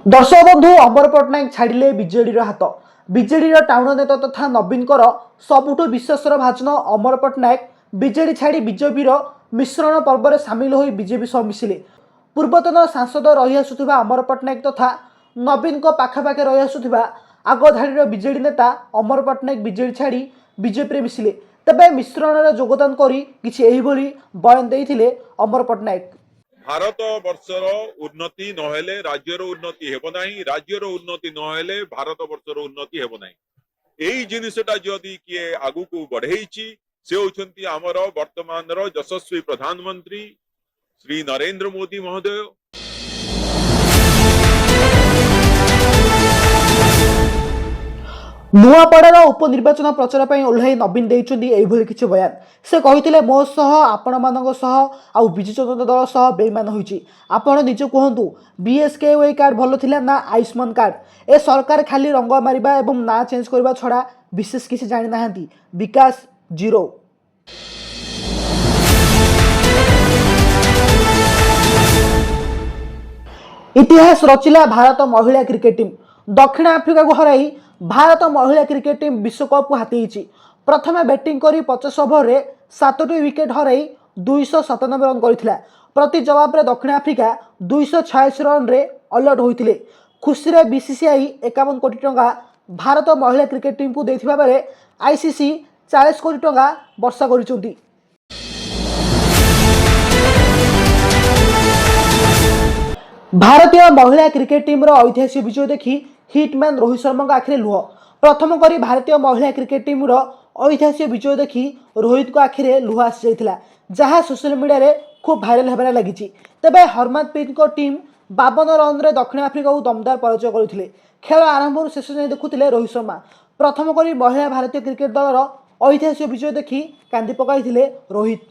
दर्शक बंधु अमर पट्टनायक छाड़िले विजेडीर हाथ। विजेडीर टाउन नेता तथा नवीनकर सबुठु विश्वासर भाजन अमर पट्टनायक विजेडी छाड़ी बीजेपी मिश्रण पर्व में सामिल हो बीजेपी सह मिसिले। पूर्वतन सांसद रही आसुथिबा अमर पट्टनायक तथा नवीन पाखापाखि रही आसुथिबा आग धाड़ीर विजेडी नेता अमर पट्टनायक विजेडी छाड़ी बीजेपी मिसिले। तेबे मिश्रण योगदान करी किछि एहिभଳି बयान देइथिले अमर पट्टनायक। भारत वर्षर उन्नति नहेले राज्यर उन्नति हेब नाही, राज्यर उन्नति नहेले भारत वर्षर उन्नति हेब नाही। एई जिनिसटा जदि किए आगु को बढ़ेइछि से होछन्ति हमर वर्तमानर यशस्वी प्रधानमंत्री श्री नरेंद्र मोदी महोदय। नुआपड़ार उपनिर्वाचन प्रचार पर ओह्लाई नवीन देइछन्ति किछि बयान। से कहिथिले मो सह आपण मानक सह आउ बिजु जनता दल सह बेईमान होइछि। आपण निज कहंतु बीएसकेवाई कार्ड भलो थिला ना आयुष्मान कार्ड? ए सरकार खाली रंग मारिबा एवं ना चेंज करबा छडा विशेष किछि जानि नाहांती। विकास जीरो। इतिहास रचिला भारत महिला क्रिकेट टीम। दक्षिण आफ्रिका को हराई भारत महिला क्रिकेट टीम विश्वकप को हाथी। प्रथमे बैटिंग करी 50 ओवर रे 7टी विकेट हराई 297 रन करथिला। प्रति जवाब रे दक्षिण आफ्रिका 286 रन रे अलर्ट होइतिले। खुशी रे बीसीसीआई 51 कोटी टंका भारत महिला क्रिकेट टीम को देथिबा बेले आईसीसी 40 कोटी टंका वर्षा करिसंती। भारतीय महिला क्रिकेट टीम ऐतिहासिक विजय देखि हिटमैन रोहित शर्मा आखिरे लुह। प्रथम करी भारतीय महिला क्रिकेट टीम ऐतिहासिक विजय देखि रोहित को आखिरे लुह आसी जाइथिला, जहाँ सोशल मीडिया रे खूब भाइराल हेबार लगी। तेबे हरमनप्रीत को टीम 52 रन रे दक्षिण आफ्रिका को दमदार पराजय करथिले। खेल आरंभ शेष जाए देखुथिले रोहित शर्मा। प्रथम करी महिला भारतीय क्रिकेट दलर ऐतिहासिक विजय देखि कांदी पकाइथिले रोहित।